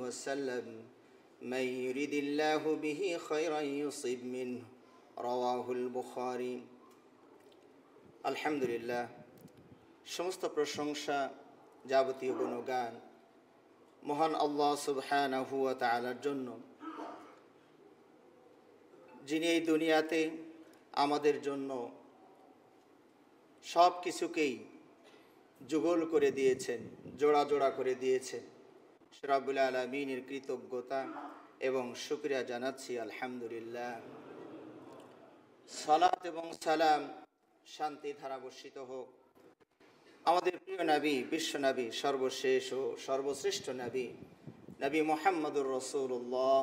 وسلم من يرد الله به خيرا يصب منه رواه البخاري আলহামদুলিল্লাহ সমস্ত প্রশংসা যাবতীয় গুণগান মহান আল্লাহ সুবহানাহু ওয়া তাআলার জন্য, যিনি এই দুনিয়াতে আমাদের জন্য সব কিছুকেই যুগল করে দিয়েছেন, জোড়া জোড়া করে দিয়েছেন। রব্বুল আলামিনের কৃতজ্ঞতা এবং শুকরিয়া জানাচ্ছি আলহামদুলিল্লাহ। সালাত এবং সালাম, শান্তি ধারা বর্ষিত হোক আমাদের প্রিয় নবী, বিশ্ব নবী, সর্বশেষ ও সর্বশ্রেষ্ঠ নবী, নবী মুহাম্মদুর রাসূলুল্লাহ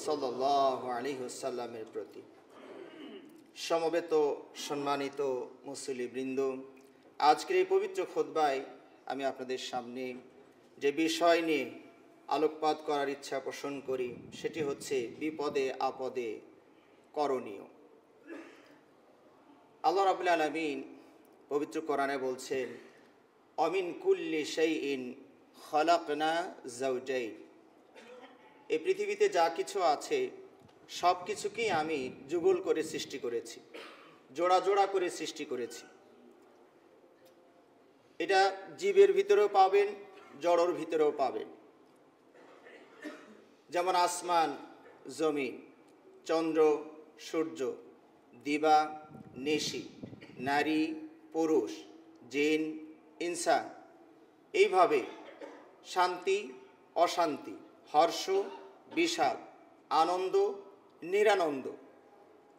সাল্লাল্লাহু আলাইহি ওয়াসাল্লামের প্রতি। সমবেত সম্মানিত মুসল্লিবৃন্দ, আজকের এই পবিত্র খুতবায় আমি আপনাদের সামনে যে বিষয় নিয়ে আলোকপাত করার ইচ্ছা পোষণ করি সেটি হচ্ছে বিপদে আপদে করণীয়। আল্লাহ রাব্বুল আলামিন পবিত্র কোরআনে বলছেন, অমিন কুল্লি শাইইন খালাকনা যাওজাইন। এই পৃথিবীতে যা কিছু আছে সব কিছুকেই আমি যুগল করে সৃষ্টি করেছি, জোড়া জোড়া করে সৃষ্টি করেছি। এটা জীবের ভিতরেও পাবেন, জড়র ভিতরেও পাবেন। যেমন আসমান, জমিন, চন্দ্র, সূর্য, দিবা, নিশি, নারী, পুরুষ, জিন, ইনসান, এইভাবে শান্তি, অশান্তি, হর্ষ, বিষাদ, আনন্দ, নিরানন্দ,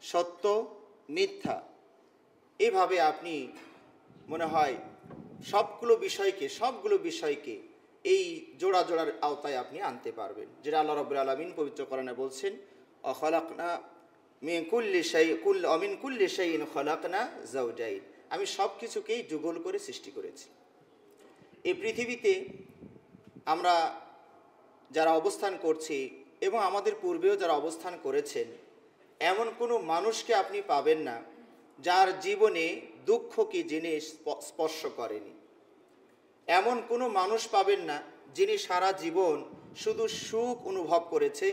সত্য, মিথ্যা, এইভাবে আপনি মনে হয় সবগুলো বিষয়কে এই জোড়া জোড়ার আওতায় আপনি আনতে পারবেন, যেটা আল্লাহ রাব্বুল আলামিন পবিত্র কোরআনে বলছেন, অখালাকনা মিন কুল্লি শাইইন খালাকনা যাওজাইন। আমি সব কিছুকেই যুগল করে সৃষ্টি করেছি। এই পৃথিবীতে আমরা যারা অবস্থান করছি এবং আমাদের পূর্বেও যারা অবস্থান করেছেন, এমন কোনো মানুষকে আপনি পাবেন না যার জীবনে দুঃখ কি জিনিস স্পর্শ করেনি। এমন কোনো মানুষ পাবেন না যিনি সারা জীবন শুধু সুখ অনুভব করেছে,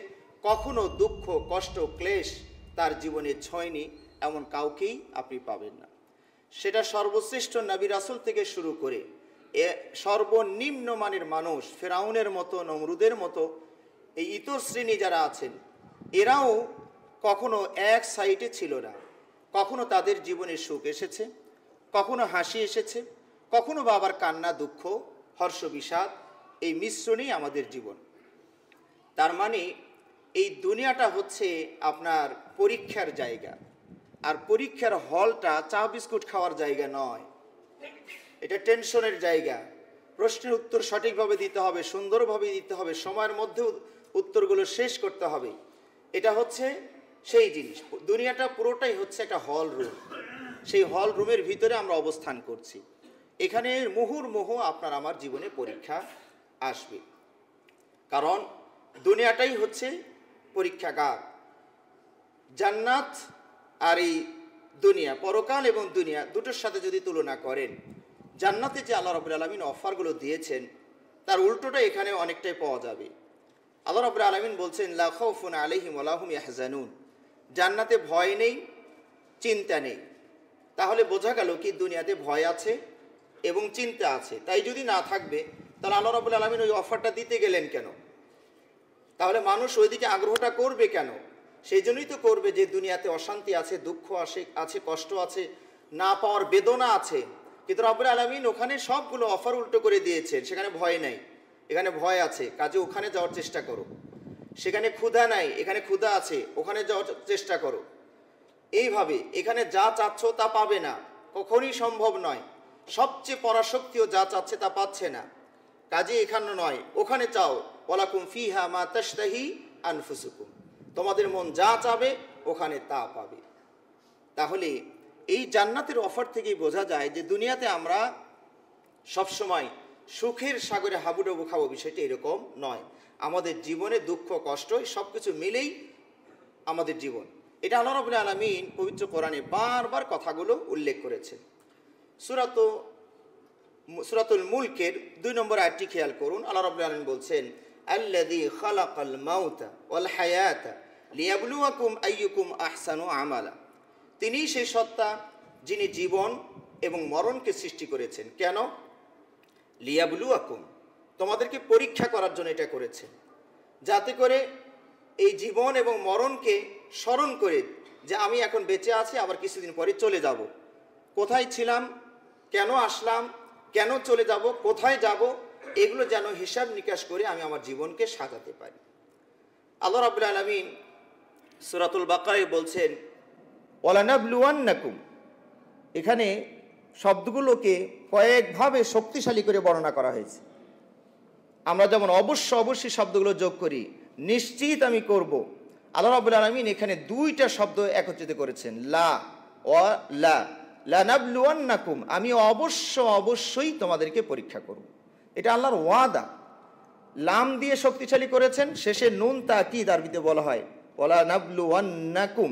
কখনো দুঃখ, কষ্ট, ক্লেশ তার জীবনে ছোঁয়নি, এমন কাউকেই আপনি পাবেন না। সেটা সর্বশ্রেষ্ঠ নবী রাসূল থেকে শুরু করে সর্বনিম্ন মানের মানুষ, ফেরাউনের মতো, নমরুদের মতো এই ইতর শ্রেণী যারা আছেন, এরাও কখনো এক সাইডে ছিল না। কখনো তাদের জীবনে সুখ এসেছে, কখনো হাসি এসেছে, কখনো বা আবার কান্না, দুঃখ, হর্ষ, বিষাদ, এই মিশ্রণেই আমাদের জীবন। তার মানে এই দুনিয়াটা হচ্ছে আপনার পরীক্ষার জায়গা, আর পরীক্ষার হলটা চা বিস্কুট খাওয়ার জায়গা নয়, এটা টেনশনের জায়গা। প্রশ্নের উত্তর সঠিকভাবে দিতে হবে, সুন্দরভাবে দিতে হবে, সময়ের মধ্যে উত্তরগুলো শেষ করতে হবে। এটা হচ্ছে সেই জিনিস। দুনিয়াটা পুরোটাই হচ্ছে একটা হল রুম। সেই হল রুমের ভিতরে আমরা অবস্থান করছি। এখানে মুহুর্মুহু আপনার আমার জীবনে পরীক্ষা আসবে, কারণ দুনিয়াটাই হচ্ছে পরীক্ষাগার। জান্নাত আর এই দুনিয়া, পরকাল এবং দুনিয়া দুটোর সাথে যদি তুলনা করেন, জান্নাতে যে আল্লাহ রাব্বুল আলামিন অফারগুলো দিয়েছেন তার উল্টোটা এখানে অনেকটাই পাওয়া যাবে। আল্লাহ রাব্বুল আলামিন বলছেন, লা খাউফুন আলাইহিম ওয়া লা হুম ইয়াহজানুন। জান্নাতে ভয় নেই, চিন্তা নেই। তাহলে বোঝা গেল কি দুনিয়াতে ভয় আছে এবং চিন্তা আছে। তাই যদি না থাকবে তাহলে আল্লাহ রাব্বুল আলামিন ওই অফারটা দিতে গেলেন কেন? তাহলে মানুষ ওইদিকে আগ্রহটা করবে কেন? সেই জন্যই তো করবে যে দুনিয়াতে অশান্তি আছে, দুঃখ আছে, কষ্ট আছে, না পাওয়ার বেদনা আছে। কিন্তু রাব্বুল আলামিন ওখানে সবগুলো অফার উল্টো করে দিয়েছেন। সেখানে ভয় নাই, এখানে ভয় আছে, কাজে ওখানে যাওয়ার চেষ্টা করো। সেখানে ক্ষুধা নাই, এখানে ক্ষুধা আছে, ওখানে যাওয়ার চেষ্টা করো। এইভাবে এখানে যা চাচ্ছ তা পাবে না, কখনই সম্ভব নয়। সবচেয়ে পরাশক্তিও যা চাচ্ছে তা পাচ্ছে না, কাজে এখানে নয়, ওখানে চাও। ওয়ালাকুম ফিহা মা তাশতাহি আনফুসুকুম। তোমাদের মন যা চাবে ওখানে তা পাবে। তাহলে এই জান্নাতের অফার থেকেই বোঝা যায় যে দুনিয়াতে আমরা সবসময় সুখের সাগরে হাবুডুবু খাবো, বিষয়টি এরকম নয়। আমাদের জীবনে দুঃখ, কষ্ট সব কিছু মিলেই আমাদের জীবন। এটা আল্লাহ রাব্বুল আলামিন পবিত্র কোরআনে বারবার কথাগুলো উল্লেখ করেছেন। সূরাতুল মুলকের 2 নম্বর আয়াতটি খেয়াল করুন। আল্লাহ রাব্বুল আলামিন বলছেন, আল্লাযী খালাকাল মাউতা ওয়াল হায়াতা লিয়াবলুয়াকুম আইয়ুকুম আহসানু আমালা। তিনিই সেই সত্তা যিনি জীবন এবং মরণকে সৃষ্টি করেছেন। কেন? লিয়াবলুয়াকুম, তোমাদেরকে পরীক্ষা করার জন্য এটা করেছেন, যাতে করে এই জীবন এবং মরণকে স্মরণ করে যে আমি এখন বেঁচে আছি, আবার কিছুদিন পরে চলে যাব। কোথায় ছিলাম, কেন আসলাম, কেন চলে যাব, কোথায় যাব, এগুলো যেন হিসাব নিকাশ করে আমি আমার জীবনকে সাজাতে পারি। আল্লাহ রাব্বুল আলামিন সূরাতুল বাকারায় বলছেন ওয়ালানাবলুওয়ান্নাকুম। এখানে শব্দগুলোকে কয়েকভাবে শক্তিশালী করে বর্ণনা করা হয়েছে। আমরা যেমন অবশ্যই শব্দগুলো যোগ করি, নিশ্চিত আমি করব, আল্লাহ রাব্বুল আলামিন এখানে দুইটা শব্দ একত্রিত করেছেন, লা ওয়া লা। লানাবলুওয়ান্নাকুম, আমি অবশ্যই তোমাদেরকে পরীক্ষা করব। এটা আল্লাহর ওয়াদা। লাম দিয়ে শক্তিশালী করেছেন, শেষে নুন তাকিদ আরবিতে বলা হয় ওয়ালানাবলুওয়ান্নাকুম,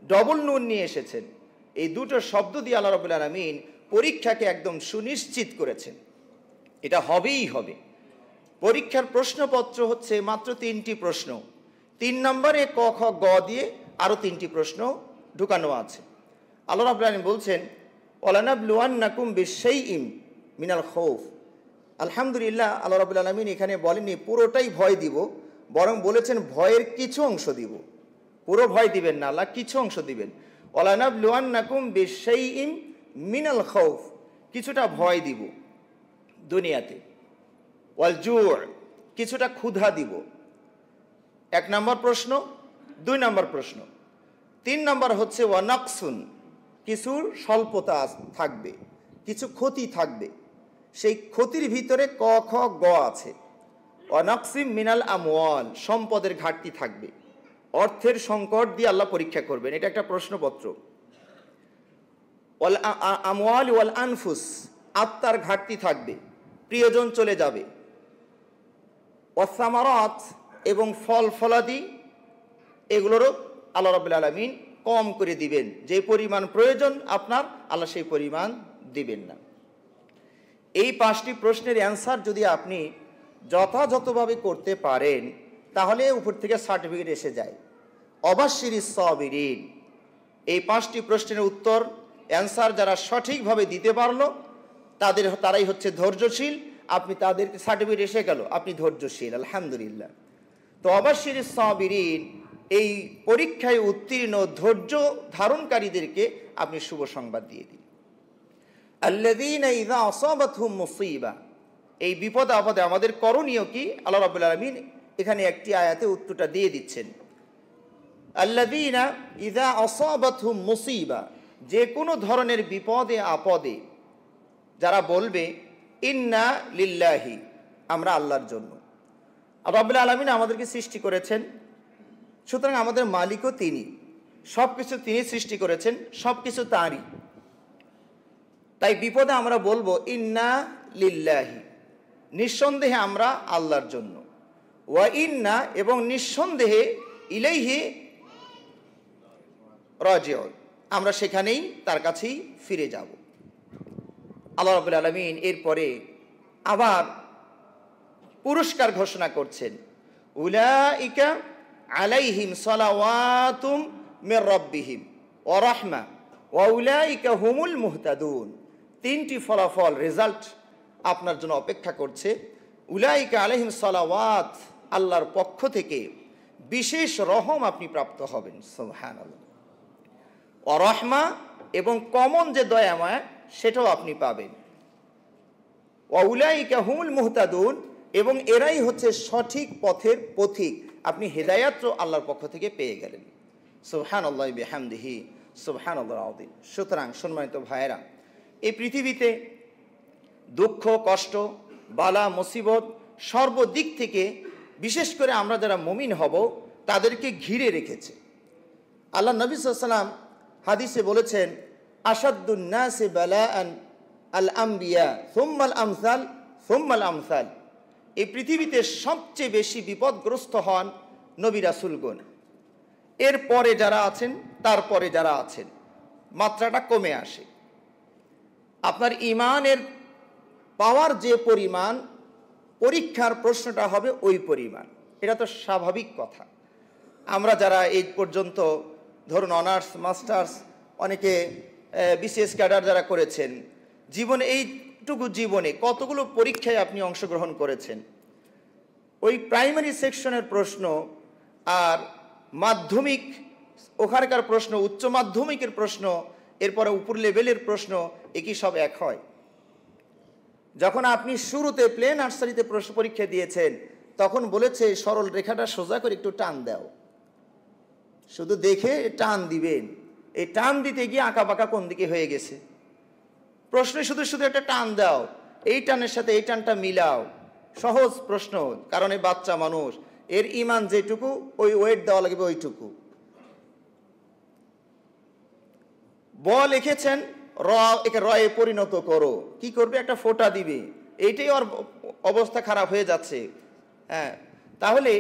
ডবল নুন নিয়ে এসেছেন। এই দুটো শব্দ দিয়ে আল্লাহ রাব্বুল আলামিন পরীক্ষাকে একদম সুনিশ্চিত করেছেন, এটা হবেই হবে। পরীক্ষার প্রশ্নপত্র হচ্ছে মাত্র 3টি প্রশ্ন। 3 নম্বরে ক খ গ দিয়ে আরও 3টি প্রশ্ন ঢুকানো আছে। আল্লাহ রাব্বুল আলামিন বলছেন ওয়ালানাবলুওয়ান্নাকুম বিশাইইম মিনাল খাউফ। আলহামদুলিল্লাহ, আল্লাহ রাব্বুল আলামিন এখানে বলেননি পুরোটাই ভয় দিব, বরং বলেছেন ভয়ের কিছু অংশ দিব। পুরো ভয় দিবেন না, আল্লাহ কিছু অংশ দিবেন। ওয়ালানাবলুওয়ান্নাকুম বিশাইইম মিনাল খাউফ, কিছুটা ভয় দিব দুনিয়াতে। ওয়াল জু', কিছুটা ক্ষুধা দিব। 1 নম্বর প্রশ্ন। 2 নম্বর প্রশ্ন। 3 নম্বর হচ্ছে ওয়ানাকসুন, কিছুর স্বল্পতা থাকবে, কিছু ক্ষতি থাকবে। সেই ক্ষতির ভিতরে ক খ গ আছে। ওয়ানাকসিম মিনাল আমওয়াল, সম্পদের ঘাটতি থাকবে, অর্থের সংকট দিয়ে আল্লাহ পরীক্ষা করবেন। এটা একটা প্রশ্নপত্র। ওয়াল আমওয়াল ওয়াল আনফুস, আত্মার ঘাটতি থাকবে, প্রিয়জন চলে যাবে। ওয়াসামারাত, এবং ফল ফলাদি, এগুলোরও আল্লাহ রাব্বুল আলামিন কম করে দিবেন। যে পরিমাণ প্রয়োজন আপনার, আল্লাহ সেই পরিমাণ দিবেন না। এই 5টি প্রশ্নের অ্যান্সার যদি আপনি যথাযথভাবে করতে পারেন, তাহলে উপর থেকে সার্টিফিকেট এসে যায় অবাশশিরিস সাবিরিন। এই 5টি প্রশ্নের উত্তর অ্যান্সার যারা সঠিকভাবে দিতে পারলো তারাই হচ্ছে ধৈর্যশীল। আপনি তাদেরকে সার্টিফিকেট এসে গেল, আপনি ধৈর্যশীল, আলহামদুলিল্লাহ। তো অবাশশিরিস সাবিরিন, এই পরীক্ষায় উত্তীর্ণ ধৈর্য ধারণকারীদেরকে আপনি শুভ সংবাদ দিয়ে দিন। আল্লাযীনা ইযা আসাবাতহুম মুসীবা, এই বিপদ আপদে আমাদের করণীয় কি? আল্লাহ রাব্বুল আলামিন এখানে একটি আয়াতে উত্তরটা দিয়ে দিচ্ছেন। আল্লাযীনা ইযা আসাবাতহুম মুসীবা, যে কোনো ধরনের বিপদে আপদে যারা বলবে ইন্না লিল্লাহি, আমরা আল্লাহর জন্য। রাব্বুল আলামিন আমাদেরকে সৃষ্টি করেছেন, সুতরাং আমাদের মালিকও তিনি, সব কিছু তিনি সৃষ্টি করেছেন, সব কিছু তাঁরই। তাই বিপদে আমরা বলবো ইন্না লিল্লাহি, নিঃসন্দেহে আমরা আল্লাহর জন্য। ওয়া ইন্না, এবং নিঃসন্দেহে ইলাইহি রাজিউন, আমরা সেখানেই তার কাছেই ফিরে যাব। আল্লাহ রাব্বুল আলামিন এরপরে আবার পুরস্কার ঘোষণা করছেন, উলাইকা আলাইহিম সালাওয়াতুম মির রাব্বিহিম ওয়া রাহমা ওয়া উলাইকা হুমুল মুহতাদুন। 3টি ফলাফল, রেজাল্ট আপনার জন্য অপেক্ষা করছে। উলাইকা আলাইহিম সালাওয়াত, আল্লাহর পক্ষ থেকে বিশেষ রহম আপনি প্রাপ্ত হবেন, সুবহানাল্লাহ। ওয়া রাহমা, এবং কমন যে দয়াময় সেটাও আপনি পাবেন। ওয়া উলাইকা হুমুল মুহতাদুন, এবং এরাই হচ্ছে সঠিক পথের পথিক। আপনি হেদায়াত আল্লাহর পক্ষ থেকে পেয়ে গেলেন। সুবহানাল্লাহি বিহামদিহি সুবহানাল্লাহিল আযীম। সুতরাং সম্মানিত ভাইয়েরা, এই পৃথিবীতে দুঃখ কষ্ট বালা মুসিবত সর্বদিক থেকে, বিশেষ করে আমরা যারা মুমিন হব, তাদেরকে ঘিরে রেখেছে। আল্লাহ নবী সাল্লাল্লাহু আলাইহি ওয়াসাল্লাম হাদিসে বলেছেন, আশাদ্দুন নাসি বালাআন আল আম্বিয়া সুম্মাল আমসাল সুম্মাল আমসাল। এই পৃথিবীতে সবচেয়ে বেশি বিপদগ্রস্ত হন নবী রাসূলগণ, এরপরে যারা আছেন, তারপরে যারা আছেন, মাত্রাটা কমে আসে। আপনার ইমানের পাওয়ার যে পরিমাণ, পরীক্ষার প্রশ্নটা হবে ওই পরিমাণ। এটা তো স্বাভাবিক কথা। আমরা যারা এই পর্যন্ত ধরুন অনার্স, মাস্টার্স, অনেকে বিসিএস ক্যাডার যারা করেছেন, জীবনে এইটুকু জীবনে কতগুলো পরীক্ষায় আপনি অংশগ্রহণ করেছেন। ওই প্রাইমারি সেকশনের প্রশ্ন আর মাধ্যমিক ওখানকার প্রশ্ন, উচ্চ মাধ্যমিকের প্রশ্ন, এরপরে উপর লেভেলের প্রশ্ন, একই সব এক হয়? যখন আপনি শুরুতে প্লে নার্সারিতে প্রশ্ন পরীক্ষা দিয়েছেন, তখন বলেছে সরল রেখাটা সোজা করে একটু টান দাও, শুধু দেখে টান দিবেন। এই টান দিতে গিয়ে আঁকা বাঁকা কোন দিকে হয়ে গেছে। প্রশ্নে শুধু শুধু একটা টান দাও, এই টানের সাথে এই টানটা মিলাও। সহজ প্রশ্ন, কারণ এই বাচ্চা মানুষ, এর ইমান যেটুকু ওই ওয়েট দেওয়া লাগবে ওইটুকু। ব লিখেছেন, র একে রয়ে পরিণত করো, কি করবে? একটা ফোঁটা দিবে। এইটাই ওর অবস্থা খারাপ হয়ে যাচ্ছে। হ্যাঁ, তাহলে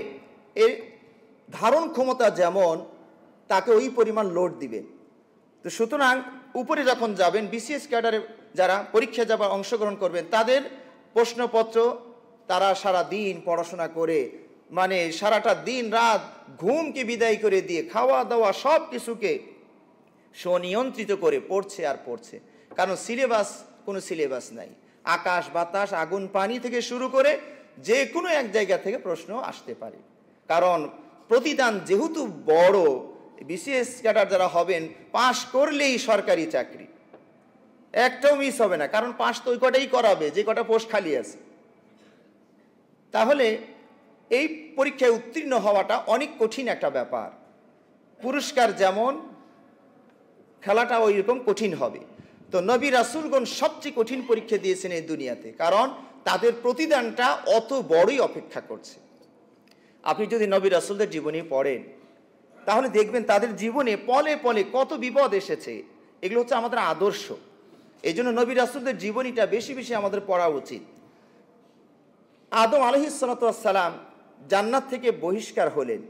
এর ধারণ ক্ষমতা যেমন, তাকে ওই পরিমাণ লোড দিবে। তো সুতরাং উপরে যখন যাবেন, বিসিএস ক্যাডারে যারা পরীক্ষা যাবার অংশগ্রহণ করবেন, তাদের প্রশ্নপত্র তারা সারা দিন পড়াশোনা করে, মানে সারাটা দিন রাত ঘুমকে বিদায় করে দিয়ে খাওয়া দাওয়া সব কিছুকে স্বনিয়ন্ত্রিত করে পড়ছে আর পড়ছে। কারণ সিলেবাস, কোনো সিলেবাস নাই। আকাশ বাতাস আগুন পানি থেকে শুরু করে যে কোনো এক জায়গা থেকে প্রশ্ন আসতে পারে। কারণ প্রতিদান যেহেতু বড়, বিসিএস ক্যাডার যারা হবেন, পাশ করলেই সরকারি চাকরি, একটাও মিস হবে না। কারণ পাশ তো ওই কটাই করাবে যে কটা পোস্ট খালি আছে। তাহলে এই পরীক্ষায় উত্তীর্ণ হওয়াটা অনেক কঠিন একটা ব্যাপার। পুরস্কার যেমন, খেলাটা ওই রকম কঠিন হবে। তো নবী রাসূলগণ সবচেয়ে কঠিন পরীক্ষা দিয়েছেন এই দুনিয়াতে, কারণ তাদের প্রতিদানটা অত বড়ই অপেক্ষা করছে। আপনি যদি নবী রাসূলদের জীবনী পড়েন, তাহলে দেখবেন তাদের জীবনে পলে পলে কত বিপদ এসেছে। এগুলো হচ্ছে আমাদের আদর্শ। এই জন্য নবী রাসূলদের জীবনীটা বেশি বেশি আমাদের পড়া উচিত। আদম আলাইহিস সালাতু ওয়াস সালাম জান্নাত থেকে বহিষ্কার হলেন,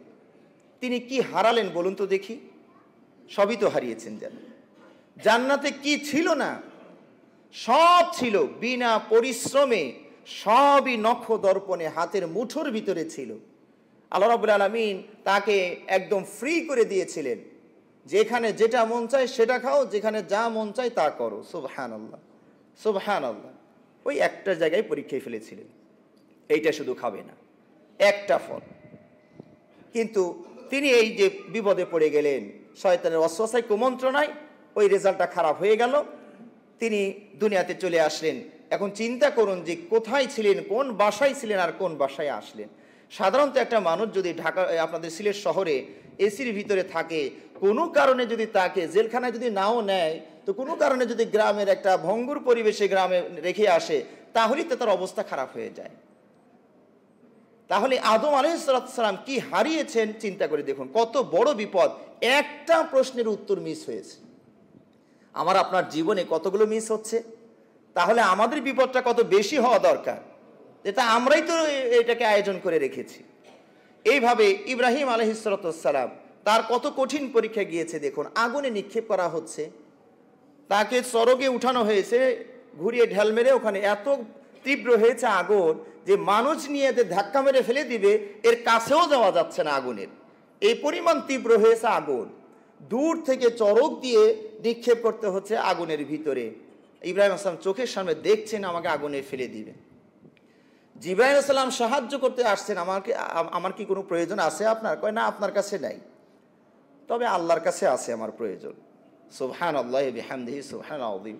তিনি কি হারালেন বলুন তো দেখি? সবই তো হারিয়েছেন। জান্নাতে কি ছিল না? সব ছিল, বিনা পরিশ্রমে সবই নখ দর্পণে হাতের মুঠোর ভিতরে ছিল। আল্লাহ রাব্বুল আলামিন তাকে একদম ফ্রি করে দিয়েছিলেন, যেখানে যেটা মন চায় সেটা খাও, যেখানে যা মন চায় তা করো। সুবহানাল্লাহ, সুবহানাল্লাহ। ওই একটা জায়গায় পরীক্ষায় ফেলেছিলেন, এইটা শুধু খাবে না, একটা ফল। কিন্তু তিনি এই যে বিপদে পড়ে গেলেন, শয়তানের ওয়াসওয়াসায় কুমন্ত্রণায় ওই রেজাল্টটা খারাপ হয়ে গেল, তিনি দুনিয়াতে চলে আসলেন। এখন চিন্তা করুন যে কোথায় ছিলেন, কোন বাসায় ছিলেন আর কোন বাসায় আসলেন। সাধারণত একটা মানুষ যদি ঢাকা, আপনাদের সিলেট শহরে এসির ভিতরে থাকে, কোনো কারণে যদি তাকে জেলখানায় যদি নাও নেয়, তো কোনো কারণে যদি গ্রামের একটা ভঙ্গুর পরিবেশে গ্রামে রেখে আসে, তাহলেই তো তার অবস্থা খারাপ হয়ে যায়। তাহলে আদম আলাইহিস সালাম কি হারিয়েছেন চিন্তা করে দেখুন, কত বড় বিপদ। একটা প্রশ্নের উত্তর মিস হয়েছে। আমার আপনার জীবনে কতগুলো মিস হচ্ছে, তাহলে আমাদের বিপদটা কত বেশি হওয়া দরকার। এটা আমরাই তো এটাকে আয়োজন করে রেখেছি। এইভাবে ইব্রাহিম আলাইহিস সালাম, তার কত কঠিন পরীক্ষা গিয়েছে দেখুন। আগুনে নিক্ষেপ করা হচ্ছে, তাকে চরগে উঠানো হয়েছে, ঘুরিয়ে ঢেল মেরে ওখানে এত তীব্র হয়েছে আগুন যে মানুষ নিয়ে এদের ধাক্কা মেরে ফেলে দিবে, এর কাছেও যাওয়া যাচ্ছে না আগুনের। এই পরিমাণ তীব্র হয়েছে আগুন, দূর থেকে চরক দিয়ে নিক্ষেপ করতে হচ্ছে আগুনের ভিতরে। ইব্রাহিম আসলাম চোখের সামনে দেখছেন আমাকে আগুনে ফেলে দিবে। জিবরাইল আলাইহিস সালাম সাহায্য করতে আসছেন, আমার কি কোনো প্রয়োজন আছে আপনার? কয় না, আপনার কাছে নাই, তবে আল্লাহর কাছে আছে আমার প্রয়োজন। সুবহানাল্লাহি বিহামদিহি সুবহানাল আযীম।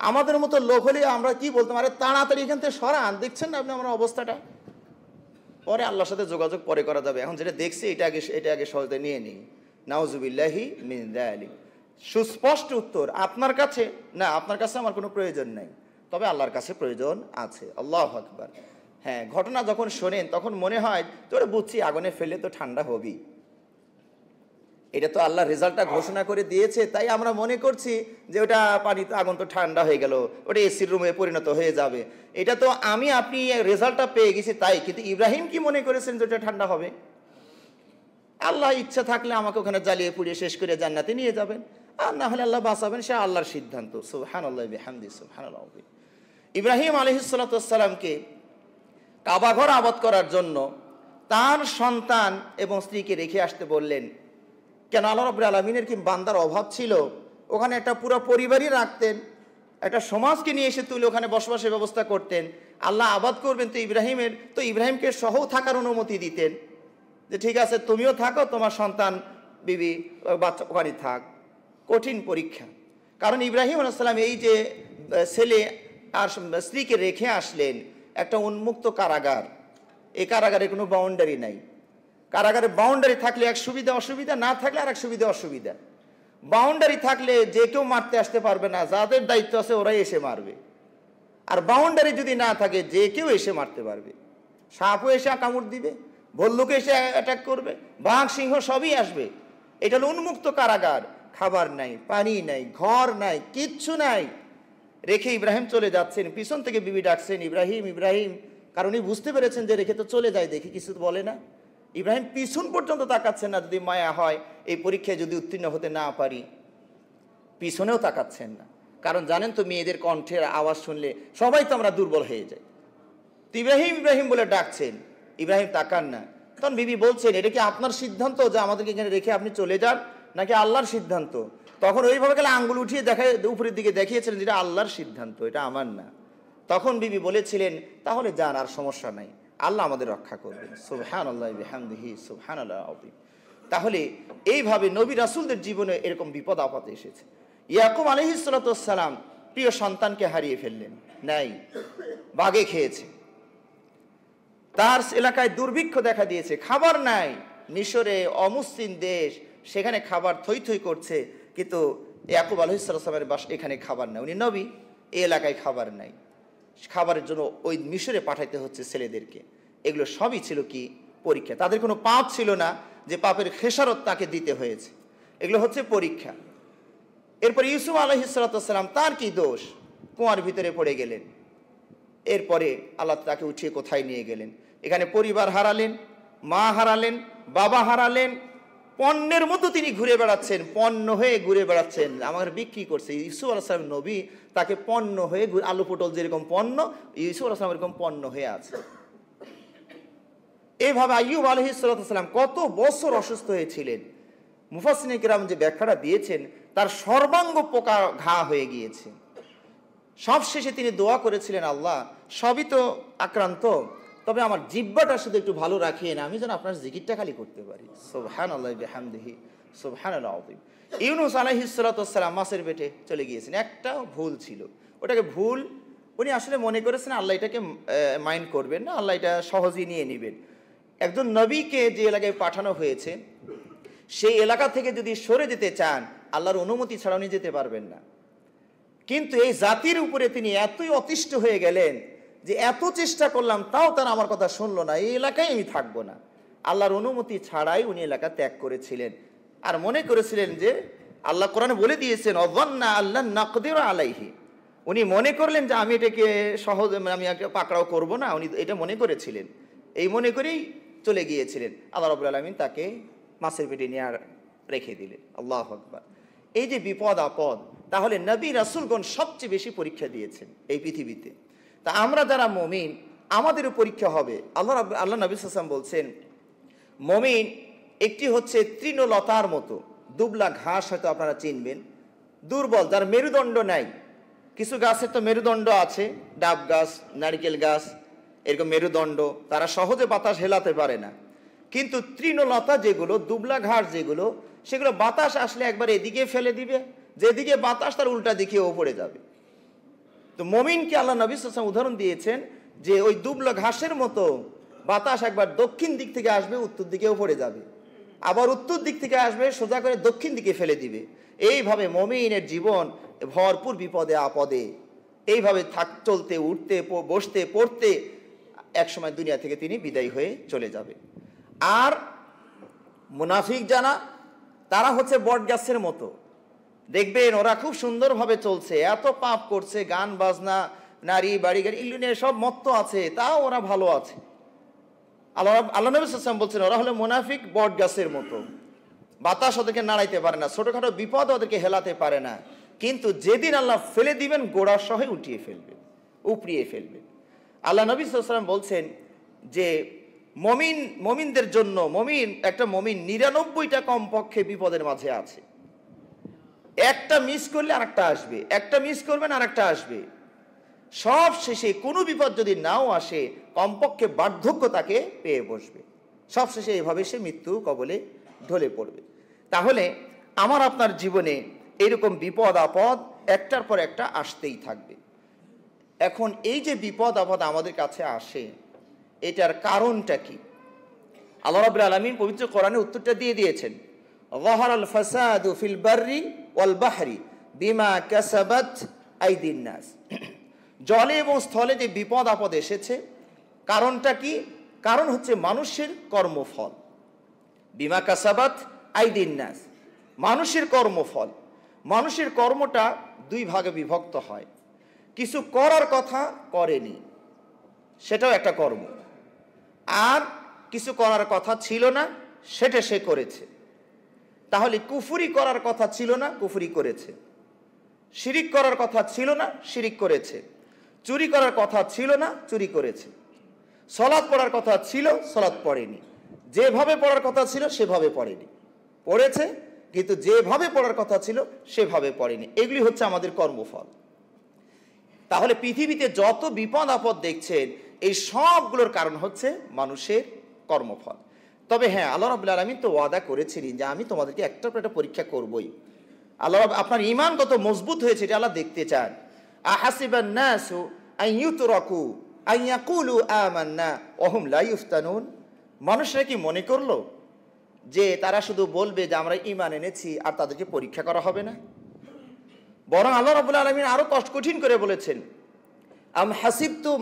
আমাদের মতো লোক হলে আমরা কি বলতাম, আরে তাড়াতাড়ি এখান থেকে সরান, দেখছেন না আপনি আমার অবস্থাটা, পরে আল্লাহর সাথে যোগাযোগ পরে করা যাবে, এখন যেটা দেখছি এটা আগে সহজে নিয়ে নিই। নাউজুবিল্লাহি মিন যালিক। সুস্পষ্ট উত্তর, আপনার কাছে না, আপনার কাছে আমার কোনো প্রয়োজন নাই, তবে আল্লাহর কাছে প্রয়োজন আছে। আল্লাহু আকবার। হ্যাঁ, ঘটনা যখন শোনেন তখন মনে হয় তোরা বুঝছি আগুনে ফেলে তো ঠান্ডা হবেই, এটা তো আল্লাহ রেজাল্টটা ঘোষণা করে দিয়েছে, তাই আমরা মনে করছি যে ওটা পানি তো আগুন তো ঠান্ডা হয়ে গেল, ওটা এসির রুমে পরিণত হয়ে যাবে। এটা তো আপনি রেজাল্টটা পেয়ে গেছি তাই, কিন্তু ইব্রাহিম কি মনে করেছেন যে ওটা ঠান্ডা হবে? আল্লাহ ইচ্ছা থাকলে আমাকে ওখানে জ্বালিয়ে পুড়িয়ে শেষ করে জান্নাতে নিয়ে যাবেন, আর না হলে আল্লাহ বাঁচাবেন, সে আল্লাহর সিদ্ধান্ত। সুবহানাল্লাহি বিহামদিহি সুবহানাল আযীম। ইব্রাহিম আলাইহিস সালাতু ওয়াস সালামকে কাবাঘর আবাদ করার জন্য তার সন্তান এবং স্ত্রীকে রেখে আসতে বললেন। কেন? আল্লাহ রাব্বুল আলামিনের কি বান্দার অভাব ছিল? ওখানে একটা পুরো পরিবারই রাখতেন, একটা সমাজকে নিয়ে এসে তুলে ওখানে বসবাসের ব্যবস্থা করতেন। আল্লাহ আবাদ করবেন তো ইব্রাহিমকে সহ থাকার অনুমতি দিতেন, যে ঠিক আছে তুমিও থাকো, তোমার সন্তান বিবি বাচ্চা ওখানে থাক। কঠিন পরীক্ষা, কারণ ইব্রাহিম আলাইহিস সালাম এই যে ছেলে আর স্ত্রীকে রেখে আসলেন একটা উন্মুক্ত কারাগার, এই কারাগারে কোনো বাউন্ডারি নাই। কারাগারে বাউন্ডারি থাকলে এক সুবিধা, অসুবিধা না থাকলে আর এক সুবিধা অসুবিধা। বাউন্ডারি থাকলে যে কেউ মারতে আসতে পারবে না, যাদের দায়িত্ব আছে ওরাই এসে মারবে। আর বাউন্ডারি যদি না থাকে যে কেউ এসে মারতে পারবে, সাপও এসে কামড় দিবে, ভল্লুকে এসে অ্যাটাক করবে, বাঘ সিংহ সবই আসবে। এটা হলো উন্মুক্ত কারাগার, খাবার নাই, পানি নাই, ঘর নাই, কিচ্ছু নাই। রেখে ইব্রাহিম চলে যাচ্ছেন, পিছন থেকে বিবি ডাকছেন ইব্রাহিম ইব্রাহিম, কারণ উনি বুঝতে পেরেছেন যে রেখে তো চলে যায়, দেখি কিছু বলে না। ইব্রাহিম পিছন পর্যন্ত তাকাচ্ছেন না, যদি মায়া হয় এই পরীক্ষায় যদি উত্তীর্ণ হতে না পারি। পিছনেও তাকাচ্ছেন না, কারণ জানেন তো মেয়েদের কণ্ঠের আওয়াজ শুনলে সবাই তো আমরা দুর্বল হয়ে যাই। তো ইব্রাহিম ইব্রাহিম বলে ডাকছেন, ইব্রাহিম তাকান না। তখন বিবি বলছেন, এটা কি আপনার সিদ্ধান্ত যে আমাদেরকে এখানে রেখে আপনি চলে যান, নাকি আল্লাহর সিদ্ধান্ত? তখন ওইভাবে গেলে আঙ্গুল উঠিয়ে উপরের দিকে দেখিয়েছিলেন যেটা আল্লাহর সিদ্ধান্ত, এটা আমার না। তখন বিবি বলেছিলেন, তাহলে যান, আর সমস্যা নাই, আল্লাহ আমাদের রক্ষা করবেন। সুবহানাল্লাহি ওয়া বিহামদিহি সুবহানাল্লাহিল আযীম। তাহলে এইভাবে নবী রাসূলদের জীবনে এরকম বিপদ আপদ এসেছে। ইয়াকুব আলাইহিস সালাতু ওয়াস সালাম প্রিয় সন্তানকে হারিয়ে ফেললেন, নাই, বাঘে খেয়েছে। তার এলাকায় দুর্ভিক্ষ দেখা দিয়েছে, খাবার নাই। মিশরে অমুসলিম দেশ, সেখানে খাবার থই থই করছে, কিন্তু ইয়াকুব আলাইহিস সালামের এখানে খাবার নাই। উনি নবী, এই এলাকায় খাবার নাই। খাবারের জন্য ওই মিশরে পাঠাইতে হচ্ছে ছেলেদেরকে। এগুলো সবই ছিল কি? পরীক্ষা। তাদের কোনো পাপ ছিল না যে পাপের খেসারত তাকে দিতে হয়েছে, এগুলো হচ্ছে পরীক্ষা। এরপর ইউসুফ আলাইহিস সালাম, তার কি দোষ? কুয়ার ভিতরে পড়ে গেলেন। এরপরে আল্লাহ তাকে উঠিয়ে কোথায় নিয়ে গেলেন? এখানে পরিবার হারালেন, মা হারালেন, বাবা হারালেন, পণ্যের মতো তিনি ঘুরে বেড়াচ্ছেন, পণ্য হয়ে ঘুরে বেড়াচ্ছেন, আমার বিক্রি করছে। ইউসুফ আলাইহিস সালাম নবী, তাকে পণ্য হয়ে, আলু পটল যেরকম পণ্য, ইউসুফ আলাইহিস সালাম এরকম পণ্য হয়ে আছে। এইভাবে আইয়ুব আলাইহিস সালাম কত বছর অসুস্থ হয়েছিলেন। মুফাসসিরিন কিরাম যে ব্যাখ্যাটা দিয়েছেন, তার সর্বাঙ্গ পোকা ঘা হয়ে গিয়েছে। সবশেষে তিনি দোয়া করেছিলেন, আল্লাহ সবই তো আক্রান্ত, তবে আমার জিহ্বাটা শুধু একটু ভালো রাখিয়ে না, আমি যেন আপনার জিকিরটা খালি করতে পারি। সুবহানাল্লাহি ওয়া বিহামদিহি সুবহানাল্লাহিল আযীম। ইউনূস আলাইহিস সালাতু ওয়াস সালাম মাছের পেটে চলে গিয়েছেন, একটা ভুল ছিল, ওটাকে ভুল উনি আসলে মনে করেছেন আল্লাহ এটাকে মাইন্ড করবেন না, আল্লাহ এটা সহজেই নিয়ে নেবেন। একজন নবীকে যে এলাকায় পাঠানো হয়েছে, সেই এলাকা থেকে যদি সরে যেতে চান, আল্লাহর অনুমতি ছাড়া উনি যেতে পারবেন না। কিন্তু এই জাতির উপরে তিনি এতই অতিষ্ঠ হয়ে গেলেন যে এত চেষ্টা করলাম তাও তারা আমার কথা শুনলো না, এই এলাকায় আমি থাকবো না। আল্লাহর অনুমতি ছাড়াই উনি এলাকা ত্যাগ করেছিলেন। আর মনে করেছিলেন যে আল্লাহ কোরআনে বলে দিয়েছেন, অযান্না আল্লাহ নাকদিরু আলাইহি, উনি মনে করলেন যে আমি এটাকে সহজে আমি পাকড়াও করব না, উনি এটা মনে করেছিলেন। এই মনে করেই চলে গিয়েছিলেন। আল্লাহ রাব্বুল আলামিন তাকে মাছের পেটে নিয়ে রেখে দিলেন। আল্লাহু আকবার। এই যে বিপদ আপদ, তাহলে নবী রাসূলগণ সবচেয়ে বেশি পরীক্ষা দিয়েছেন এই পৃথিবীতে। তা আমরা যারা মুমিন, আমাদেরও পরীক্ষা হবে। আল্লাহ নবী সাল্লাল্লাহু আলাইহি ওয়াসাল্লাম বলছেন, মুমিন একটি হচ্ছে তৃণলতার মতো, দুবলা ঘাস হয়তো আপনারা চিনবেন, দুর্বল, যার মেরুদণ্ড নাই। কিছু গাছের তো মেরুদণ্ড আছে, ডাব গাছ, নারকেল গাছ, এরকম মেরুদণ্ড, তারা সহজে বাতাস হেলাতে পারে না। কিন্তু তৃণলতা যেগুলো, দুবলা ঘাস যেগুলো, সেগুলো বাতাস আসলে একবার এদিকে ফেলে দিবে, যেদিকে বাতাস তার উল্টা দিকে ওপরে যাবে। তো মুমিনকে আল্লাহ নবী সাল্লাল্লাহু আলাইহি ওয়াসাল্লাম উদাহরণ দিয়েছেন যে ওই দুবলা ঘাসের মতো, বাতাস একবার দক্ষিণ দিক থেকে আসবে, উত্তর দিকে ওপরে যাবে, আবার উত্তর দিক থেকে আসবে, সোজা করে দক্ষিণ দিকে ফেলে দিবে। এইভাবে মুমিনের জীবন ভরপুর বিপদে আপদে, এইভাবে চলতে, উঠতে, বসতে, পড়তে একসময় দুনিয়া থেকে তিনি বিদায় হয়ে চলে যাবে। আর মুনাফিক জানা, তারা হচ্ছে বট গাছের মতো, দেখবেন ওরা খুব সুন্দরভাবে চলছে, এত পাপ করছে, গান বাজনা, নারী বাড়ি গাড়ি এগুলো নিয়ে সব মত্ত আছে, তাও ওরা ভালো আছে। আল্লাহ নবী সাল্লাল্লাহু আলাইহি ওয়াসাল্লাম বলছেন, ওরা হলো মুনাফিক বট গাছের মতো, বাতাস ওদেরকে নাড়াইতে পারে না, ছোটখাটো বিপদ ওদেরকে হেলাতে পারে না, কিন্তু যেদিন আল্লাহ ফেলে দিবেন গোড়ার সহে উঠিয়ে ফেলবেন, উপড়িয়ে ফেলবেন। আল্লাহ নবী সাল্লাল্লাহু আলাইহি ওয়াসাল্লাম বলছেন, যে মমিনদের জন্য একটা মমিন 99টা কমপক্ষে বিপদের মাঝে আছে। একটা মিস করলে আরেকটা আসবে, একটা মিস করবেন আরেকটা আসবে। সব শেষে কোনো বিপদ যদি নাও আসে, কমপক্ষে বার্ধক্য তাকে পেয়ে বসবে। সব শেষে এভাবে সে মৃত্যু কবলে ঢলে পড়বে। তাহলে আমার আপনার জীবনে এরকম বিপদ আপদ একটার পর একটা আসতেই থাকবে। এখন এই যে বিপদ আপদ আমাদের কাছে আসে, এটার কারণটা কি? আল্লাহ রাব্বুল আলামিন পবিত্র কোরআনে উত্তরটা দিয়ে দিয়েছেন, যাহারাল ফাসাদু ফিল বাররি ওয়াল বাহরি বিমা কাসাবাত আইদিন নাস। জলে এবং স্থলে যে বিপদ আপদ এসেছে, কারণটা কি? কারণ হচ্ছে মানুষের কর্মফল। বিমা কাসাবাত আইদিন নাস, মানুষের কর্মফল। মানুষের কর্মটা দুই ভাগে বিভক্ত হয়। কিছু করার কথা করেনি, সেটাও একটা কর্ম। আর কিছু করার কথা ছিল না, সেটা সে করেছে। তাহলে কুফরি করার কথা ছিল না, কুফরি করেছে। শিরিক করার কথা ছিল না, শিরিক করেছে। চুরি করার কথা ছিল না, চুরি করেছে। সলাৎ পড়ার কথা ছিল, সলাৎ পড়েনি। যেভাবে পড়ার কথা ছিল সেভাবে পড়েনি, পড়েছে কিন্তু যেভাবে পড়ার কথা ছিল সেভাবে পড়েনি। এগুলি হচ্ছে আমাদের কর্মফল। তাহলে পৃথিবীতে যত বিপদ আপদ দেখছেন, এই সবগুলোর কারণ হচ্ছে মানুষের কর্মফল। তবে হ্যাঁ, আল্লাহ রাব্বুল আলামিন তো ওয়াদা করেছিলেন যে আমি তোমাদেরকে একটার পর একটা পরীক্ষা করবই। আল্লাহ আপনার ঈমান কত মজবুত হয়েছে এটা আল্লাহ দেখতে চান। আহাসিবান নাসু আন ইউতরাকু আন ইয়াকুলু আমান্না ওয়া হুম লা ইফতানুন। মানুষরা কি মনে করলো যে তারা শুধু বলবে যে আমরা ঈমান এনেছি আর তাদেরকে পরীক্ষা করা হবে না? বরং আল্লাহ রাব্বুল আলামিন আরো কঠিন করে বলেছেন, আম হাসিবতুম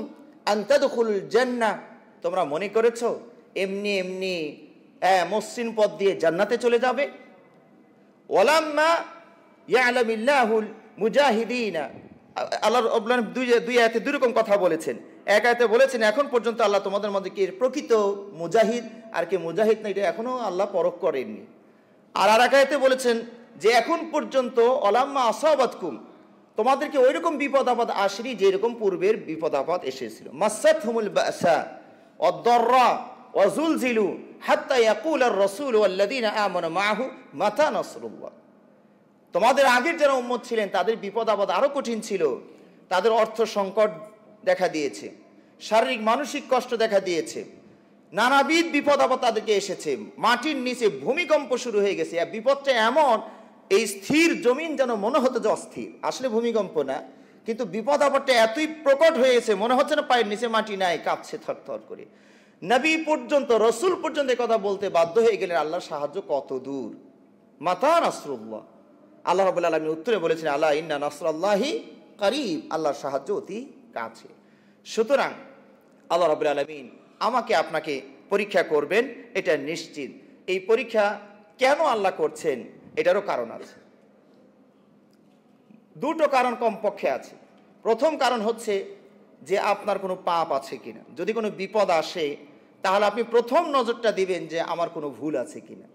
আন তাদখুলুল জান্নাহ, তোমরা মনে করেছো এমনি এমনি মসৃণ পথ দিয়ে জান্নাতে চলে যাবে? ওয়ালাম্মা ইয়ালামিল্লাহুল মুজাহিদিনা, আল্লাহ রাব্বুল আলামিন দুই আয়াতে দুই রকম কথা বলেছেন। এক আয়াতে বলেছেন এখন পর্যন্ত আল্লাহ তোমাদের মধ্যে কে প্রকৃত মুজাহিদ আর কে মুজাহিদ না এটা এখনো আল্লাহ পরখ করেননি। আর এক আয়াতে বলেছেন যে এখন পর্যন্ত ওলাম্মা আসাবাতকুম, তোমাদেরকে ওইরকম বিপদ আপদ আসেনি যেরকম পূর্বের বিপদ আপদ এসেছিল। মাসাতহুমুল বাসা ওয়াদ-দাররা ওয়াজুলজিলু হাত্তা ইয়াকুলার রাসূল ওয়াল্লাযীনা আমানু মাআহু মাতা নাসরুল্লাহ। তোমাদের আগের যারা উম্মত ছিলেন তাদের বিপদ আপদ আরো কঠিন ছিল। তাদের অর্থ সংকট দেখা দিয়েছে, শারীরিক মানসিক কষ্ট দেখা দিয়েছে, নানাবিধ বিপদ আপদ তাদেরকে এসেছে। মাটির নিচে ভূমিকম্প শুরু হয়ে গেছে। আর বিপদটা এমন, এই স্থির জমিন যেন মনে হতো যে অস্থির, আসলে ভূমিকম্প না, কিন্তু বিপদ আপদটা এতই প্রকট হয়ে গেছে মনে হচ্ছে না পায়ের নিচে মাটি নাই, কাঁপছে থরথর করে। নবী পর্যন্ত, রসুল পর্যন্ত কথা বলতে বাধ্য হয়ে গেলেন আল্লাহর সাহায্য কত দূর, মাতা নাসরুল্লাহ। আল্লাহ রাব্বুল আলামিন উত্তরে বলেছেন আলা ইন্না নাসরাল্লাহি কারীব, আল্লাহর সাহায্য অতি কাছে। সুতরাং আল্লাহ রাব্বুল আলামিন আমাকে আপনাকে পরীক্ষা করবেন, এটা নিশ্চিত। এই পরীক্ষা কেন আল্লাহ করছেন এটারও কারণ আছে, দুটো কারণ কমপক্ষে আছে। প্রথম কারণ হচ্ছে যে আপনার কোনো পাপ আছে কিনা। যদি কোনো বিপদ আসে তাহলে আপনি প্রথম নজরটা দিবেন যে আমার কোনো ভুল আছে কিনা।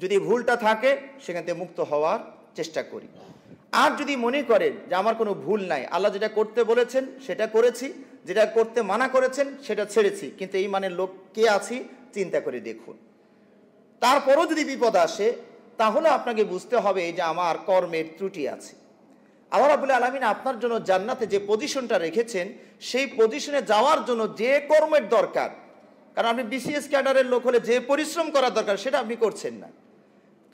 যদি ভুলটা থাকে সেখান থেকে মুক্ত হওয়ার চেষ্টা করি। আর যদি মনে করেন যে আমার কোনো ভুল নাই, আল্লাহ যেটা করতে বলেছেন সেটা করেছি, যেটা করতে মানা করেছেন সেটা ছেড়েছি, কিন্তু এই মানের লোক কে আছি চিন্তা করে দেখুন। তারপরও যদি বিপদ আসে তাহলে আপনাকে বুঝতে হবে যে আমার কর্মের ত্রুটি আছে। আল্লাহ রাব্বুল আলামিন আপনার জন্য জান্নাতে যে পজিশনটা রেখেছেন সেই পজিশনে যাওয়ার জন্য যে কর্মের দরকার, কারণ আপনি বিসিএস ক্যাডারের লোক হলে যে পরিশ্রম করার দরকার সেটা আপনি করছেন না,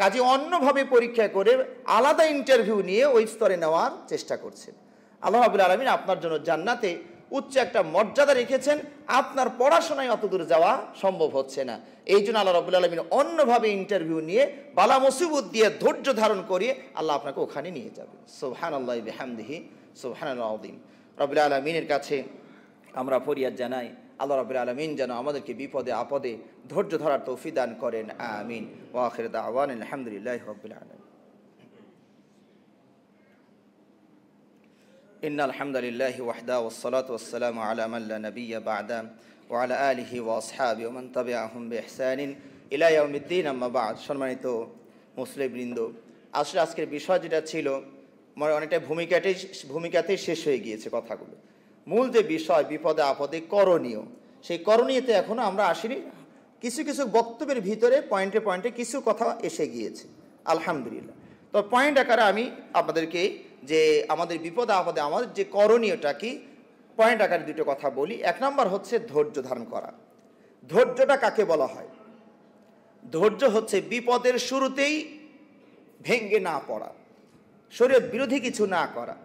কাজে অন্যভাবে পরীক্ষা করে আলাদা ইন্টারভিউ নিয়ে ওই স্তরে নেওয়ার চেষ্টা করছেন। আল্লাহ রাব্বুল আলামিন আপনার জন্য জান্নাতে উচ্চ একটা মর্যাদা রেখেছেন, আপনার পড়াশোনায় অত দূর যাওয়া সম্ভব হচ্ছে না। এই জন্য আল্লাহ রাব্বুল আলামিন অন্যভাবে ইন্টারভিউ নিয়ে বালা মুসিবত দিয়ে ধৈর্য ধারণ করিয়ে আল্লাহ আপনাকে ওখানে নিয়ে যাবে। সুবহানাল্লাহি বিহামদিহি সুবহানাল আযীম। রাব্বুল আলামিনের কাছে আমরা ফরিয়াদ জানাই আল্লাহ রাব্বুল আলামিন যেন আমাদেরকে বিপদে আপদে ধৈর্য ধরার তৌফিক দান করেন, আমিন। ওয়া আখিরু দাওয়ানা আলহামদুলিল্লাহি রাব্বিল আলামিন। ইন্নাল হামদালিল্লাহি ওয়াহদা ওয়াসসালাতু ওয়াসসালামু আলা মান লা নাবিয়্যা বা'দা ওয়া আলা আলিহি ওয়া আসহাবিহি ওয়া মান তাবি'আহুম বিইহসানিন ইলা ইয়াউমিদ্দিন, আম্মা বা'দ। সম্মানিত মুসলিমবৃন্দ, আসলে আজকের বিষয় যেটা ছিল মানে অনেকটা ভূমিকাতেই শেষ হয়ে গিয়েছে কথাগুলো। মূল যে বিষয় বিপদে আপদে করণীয় সেই করণীয়তে এখনও আমরা আসিনি। কিছু কিছু বক্তব্যের ভিতরে পয়েন্টে পয়েন্টে কিছু কথা এসে গিয়েছে, আলহামদুলিল্লাহ। তো পয়েন্ট আকারে আমি আপনাদেরকে যে আমাদের বিপদ আপদে আমাদের যে করণীয়টা কি, পয়েন্ট আকারে দুটো কথা বলি। এক নম্বর হচ্ছে ধৈর্য ধারণ করা। ধৈর্যটা কাকে বলা হয়? ধৈর্য হচ্ছে বিপদের শুরুতেই ভেঙ্গে না পড়া, শরীয়ত বিরোধী কিছু না করা।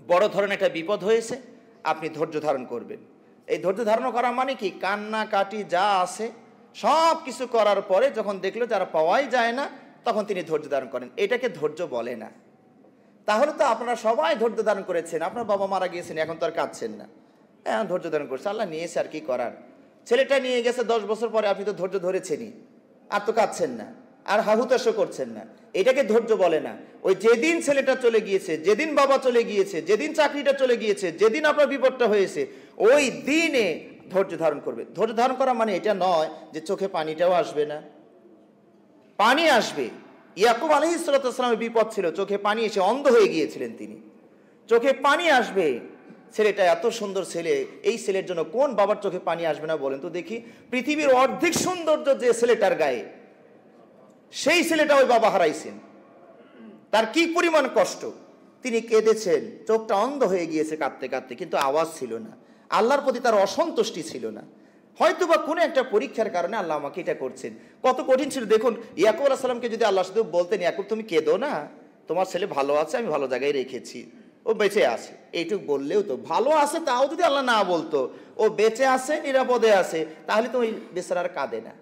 বড় ধরনের একটা বিপদ হয়েছে, আপনি ধৈর্য ধারণ করবেন। এই ধৈর্য ধারণ করা মানে কি, কান্নাকাটি যা আছে সব কিছু করার পরে যখন দেখলো যারা পাওয়াই যায় না, তখন তিনি ধৈর্য ধারণ করেন। এটাকে ধৈর্য বলে না। তাহলে তো আপনারা সবাই ধৈর্য ধারণ করেছেন, আপনার বাবা মারা গিয়েছেন, এখন তো আর কাঁদছেন না, হ্যাঁ ধৈর্য ধারণ করছে, আল্লাহ নিয়েছে আর কি করার। ছেলেটা নিয়ে গেছে 10 বছর পরে, আপনি তো ধৈর্য ধরেছেনই, আর তো কাঁদছেন না, আর হাহুতাশও করছেন না। এটাকে ধৈর্য বলে না। ওই যেদিন ছেলেটা চলে গিয়েছে, যেদিন বাবা চলে গিয়েছে, যেদিন চাকরিটা চলে গিয়েছে, যেদিন আপনার বিপদটা হয়েছে, ওই দিনে ধৈর্য ধারণ করবে। ধৈর্য ধারণ করা মানে এটা নয় যে চোখে পানিটাও আসবে না। পানি আসবে। ইয়াকুব আলাইহিস সালামের বিপদ ছিল, চোখে পানি এসে অন্ধ হয়ে গিয়েছিলেন তিনি। চোখে পানি আসবে। ছেলেটা এত সুন্দর ছেলে, এই ছেলের জন্য কোন বাবার চোখে পানি আসবে না বলেন তো দেখি? পৃথিবীর অর্ধেক সৌন্দর্য যে ছেলেটার গায়ে, সেই ছেলেটা ওই বাবা হারাইছেন। তার কি পরিমাণ কষ্ট, তিনি কেঁদেছেন, চোখটা অন্ধ হয়ে গিয়েছে কাঁদতে কাঁদতে, কিন্তু আওয়াজ ছিল না। আল্লাহর প্রতি তার অসন্তুষ্টি ছিল না। হয়তোবা কোনো একটা পরীক্ষার কারণে আল্লাহ আমাকে এটা করছেন। কত কঠিন ছিল দেখুন। ইয়াকুব আলাইহিস সালামকে যদি আল্লাহ শুধু বলতেন, ইয়াকুব তুমি কেঁদো না, তোমার ছেলে ভালো আছে, আমি ভালো জায়গায় রেখেছি, ও বেঁচে আছে, এইটুকু বললেও তো ভালো আছে। তাও যদি আল্লাহ না বলতো ও বেঁচে আছে, নিরাপদে আছে, তাহলে তো ওই বেচারার কাঁদে না।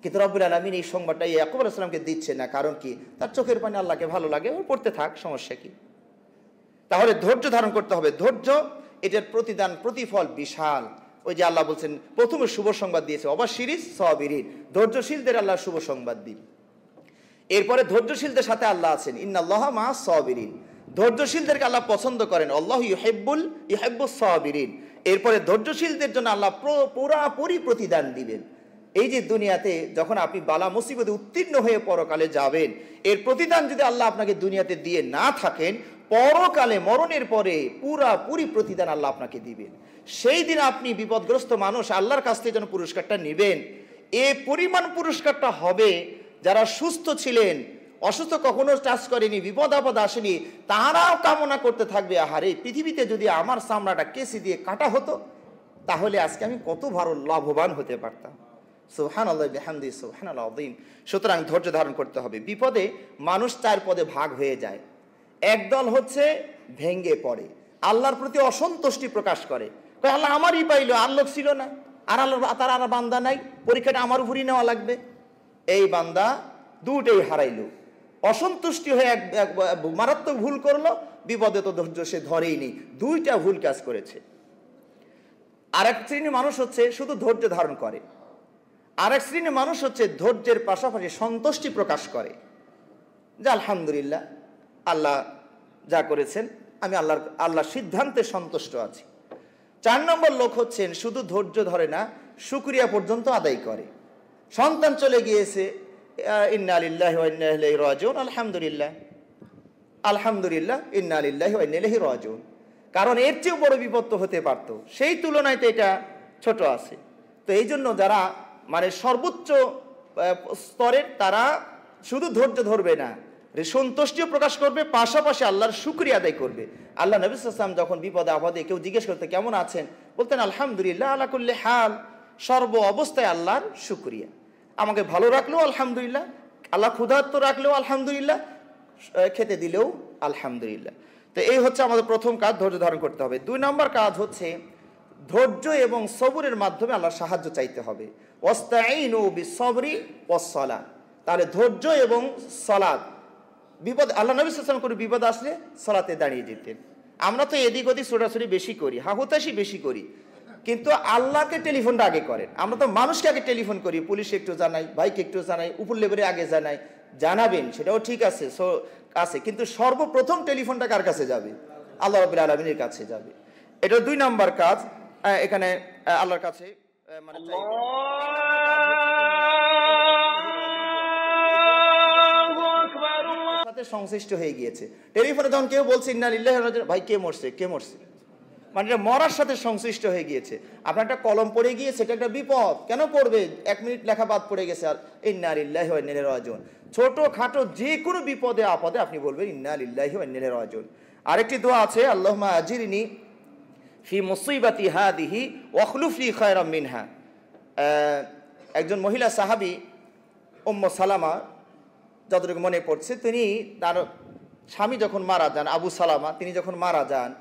কিন্তু রব্বুল আলামিন এই সংবাদটা ইয়াকুব আলাইহিস সালামকে দিচ্ছে না। কারণ কি? তার চোখের পানি আল্লাহকে ভালো লাগে, ও পড়তে থাক, সমস্যা কি? তাহলে ধৈর্য ধারণ করতে হবে। ধৈর্য, এটার প্রতিদান প্রতিফল বিশাল। ওই যে আল্লাহ বলছেন, প্রথমে শুভ সংবাদ দিয়েছে, অবাশশিরিস সাবিরিন, ধৈর্যশীলদের আল্লাহ শুভ সংবাদ দিন। এরপরে ধৈর্যশীলদের সাথে আল্লাহ আছেন, ইন্নাল্লাহা মাআস সাবিরিন, ধৈর্যশীলদেরকে আল্লাহ পছন্দ করেন, আল্লাহু ইউহিব্বুস সাবিরিন। এরপরে ধৈর্যশীলদের জন্য আল্লাহ পুরাপুরি প্রতিদান দিবেন। এই যে দুনিয়াতে যখন আপনি বালা মুসিবতে উত্তীর্ণ হয়ে পরকালে যাবেন, এর প্রতিদান যদি আল্লাহ আপনাকে দুনিয়াতে দিয়ে না থাকেন, পরকালে মরণের পরে পুরাপুরি প্রতিদান আল্লাহ আপনাকে দিবেন। সেই দিন আপনি বিপদগ্রস্ত মানুষ, আল্লাহর কাছ থেকে যেন পুরস্কারটা নেবেন, এ পরিমাণ পুরস্কারটা হবে। যারা সুস্থ ছিলেন, অসুস্থ কখনো টাচ করেনি, বিপদ আপদ আসেনি, তারাও কামনা করতে থাকবে, আহারে পৃথিবীতে যদি আমার চামড়াটা কেসি দিয়ে কাটা হতো, তাহলে আজকে আমি কত ভালো লাভবান হতে পারতাম। সুবহানাল্লাহ বিহামদিহি সুবহানাল আযীম। সুতরাং ধৈর্য ধারণ করতে হবে। বিপদে মানুষ 4 পদে ভাগ হয়ে যায়। একদল হচ্ছে ভেঙ্গে পড়ে, আল্লাহর প্রতি অসন্তুষ্টি প্রকাশ করে, আল্লাহ আমারই পাইলো, আর লোক ছিল না, আর আল্লাহ তার আর বান্দা নাই, পরীক্ষাটা আমার উপরই নেওয়া লাগবে। এই বান্দা দুটোই হারাইলো। অসন্তুষ্টি হয়ে এক মারাত্মক ভুল করলো, বিপদে তো ধৈর্য সে ধরেই নেই, দুইটা ভুল কাজ করেছে। আরেক শ্রেণীর মানুষ হচ্ছে শুধু ধৈর্য ধারণ করে। আরেক শ্রেণীর মানুষ হচ্ছে ধৈর্যের পাশাপাশি সন্তুষ্টি প্রকাশ করে, যে আলহামদুলিল্লাহ আল্লাহ যা করেছেন, আমি আল্লাহর সিদ্ধান্তে সন্তুষ্ট আছি। 4 নম্বর লোক হচ্ছেন শুধু ধৈর্য ধরে না, শুকরিয়া পর্যন্ত আদায় করে। সন্তান চলে গিয়েছে, ইন্না লিল্লাহি ওয়া ইন্না ইলাইহি রাজিউন, আলহামদুলিল্লাহ আলহামদুলিল্লাহ, ইন্না লিল্লাহি ওয়া ইন্না ইলাইহি রাজিউন। কারণ এর চেয়েও বড় বিপদ তো হতে পারতো, সেই তুলনায় তো এটা ছোট আছে। তো এই জন্য যারা মানে সর্বোচ্চ স্তরের, তারা শুধু ধৈর্য ধরবে না, সন্তুষ্টিও প্রকাশ করবে, পাশাপাশি আল্লাহর শুকরিয়া আদায় করবে। আল্লাহ নবী সাল্লাল্লাহু আলাইহি ওয়াসাল্লাম যখন বিপদে আপদে কেউ জিজ্ঞেস করতে কেমন আছেন, বলতেন আলহামদুলিল্লাহ আলা কুল্লি হাল, সর্ব অবস্থায় আল্লাহর শুকরিয়া। আমাকে ভালো রাখলেও আলহামদুলিল্লাহ, আল্লাহ ক্ষুধার্ত রাখলেও আলহামদুলিল্লাহ, খেতে দিলেও আলহামদুলিল্লাহ। তো এই হচ্ছে আমাদের প্রথম কাজ, ধৈর্য ধারণ করতে হবে। 2 নম্বর কাজ হচ্ছে ধৈর্য এবং সবরের মাধ্যমে আল্লাহর সাহায্য চাইতে হবে। ওয়াস্তাঈনু বিস-সাবরি ওয়াস-সালাহ। তাহলে ধৈর্য এবং সালাত, বিপদ, আল্লাহ নবী সাল্লাল্লাহু আলাইহি ওয়াসাল্লাম করে বিপদ আসলে সালাতে দাঁড়িয়ে যেতেন। আমরা তো এদিক ওদিক ছোটাছুটি বেশি করি, হাহুতাশি বেশি করি, কিন্তু আল্লাহকে টেলিফোনটা আগে করেন। আমরা তো মানুষকে আগে টেলিফোন করি, পুলিশে একটু জানাই, ভাইকে একটু জানাই, উপর লেভেলে আগে জানাই, জানাবেন সেটাও ঠিক আছে আছে, কিন্তু সর্বপ্রথম টেলিফোনটা কার কাছে যাবে? আল্লাহ রাব্বুল আলামিনের কাছে যাবে। এটা 2 নম্বর কাজ। এখানে আল্লাহর কাছে মানে সাথে সংশ্লিষ্ট হয়ে গিয়েছে। টেলিফোনে যখন কেউ বলছে ইন্না লিল্লাহি ওয়া ইন্না ইলাইহি রাজিউন, ভাই কে মরছে, কে মরছে, মানে এটা মরার সাথে সংশ্লিষ্ট হয়ে গিয়েছে। আপনার একটা কলম পড়ে গিয়েছে, এটা একটা বিপদ, কেন পড়বে? 1 মিনিট লেখা বাদ পড়ে গেছে, আর ইন্না লিল্লাহি ওয়া ইন্না ইলাইহি রাজিউন। ছোট খাটো যে কোনো বিপদে আপদে আপনি বলবেন ইন্না লিল্লাহি ওয়া ইন্না ইলাইহি রাজিউন। আরেকটি দোয়া আছে, আল্লাহুম্মা আজিরনি ফি মুসিবাতি হাদিহি ওয়াখলুফ লি খায়রাম মিনহা। একজন মহিলা সাহাবী উম্মে সালামা, যতটুকু মনে পড়ছে, তিনি তার স্বামী যখন মারা যান, আবু সালামা, তিনি যখন মারা যান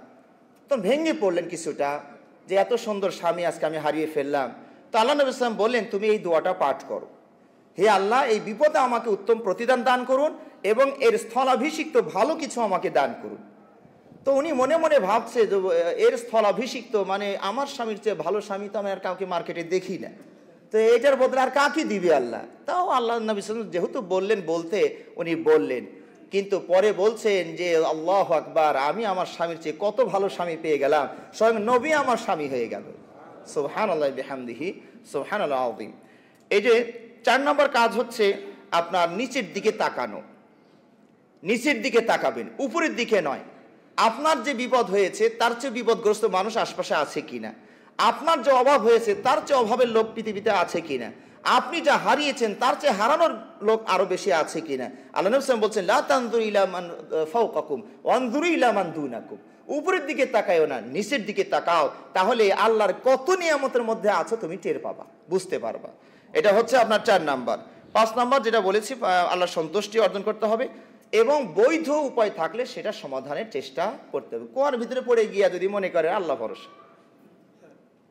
তখন ভেঙে পড়লেন কিছুটা, যে এত সুন্দর স্বামী আজকে আমি হারিয়ে ফেললাম। তো আল্লাহ নবী সাল্লাল্লাহু আলাইহি ওয়াসাল্লাম বললেন, তুমি এই দোয়াটা পাঠ করো, হে আল্লাহ এই বিপদে আমাকে উত্তম প্রতিদান দান করুন এবং এর স্থলাভিষিক্ত ভালো কিছু আমাকে দান করুন। তো উনি মনে মনে ভাবছে যে এর স্থলাভিষিক্ত মানে আমার স্বামীর চেয়ে ভালো স্বামী তো আমি আর কাউকে মার্কেটে দেখি না, তো এটার বদলে আর কাকে দিবে আল্লাহ? তাও আল্লাহ নবী সাল্লাল্লাহু আলাইহি ওয়াসাল্লাম যেহেতু বললেন বলতে, উনি বললেন, কিন্তু পরে বলছেন যে আল্লাহু আকবার, আমি আমার স্বামীর চেয়ে কত ভালো স্বামী পেয়ে গেলাম, স্বয়ং নবী আমার স্বামী হয়ে গেল। সুবহানাল্লাহি বিহামদিহি সুবহানাল্লাহ আযীম। এই যে 4 নম্বর কাজ হচ্ছে আপনার নিচের দিকে তাকানো। নিচের দিকে তাকাবেন, উপরের দিকে নয়। আপনার যে বিপদ হয়েছে তার চেয়ে বিপদগ্রস্ত মানুষ আশপাশে আছে কিনা, আপনার যে অভাব হয়েছে তার চেয়ে অভাবের লোক পৃথিবীতে আছে কিনা, আপনি যা হারিয়েছেন তার চেয়ে হারানোর লোক আরো বেশি আছে কিনা। আল্লাহ নবী সাল্লাল্লাহু আলাইহি ওয়াসাল্লাম বলছেন, লা তানজুরু ইলা মান ফাওকাকুম ওয়ানজুরু ইলা মান দুনাকুম। উপরের দিকে তাকায়ও না, নিচের দিকে তাকাও, তাহলে আল্লাহর কত নিয়ামতের মধ্যে আছো তুমি টের পাবা, বুঝতে পারবা। এটা হচ্ছে আপনার 4 নাম্বার। 5 নাম্বার যেটা বলেছি, আল্লাহর সন্তুষ্টি অর্জন করতে হবে এবং বৈধ উপায় থাকলে সেটা সমাধানের চেষ্টা করতে হবে। কুয়ার ভিতরে পড়ে গিয়া যদি মনে করে আল্লাহ ভরসা,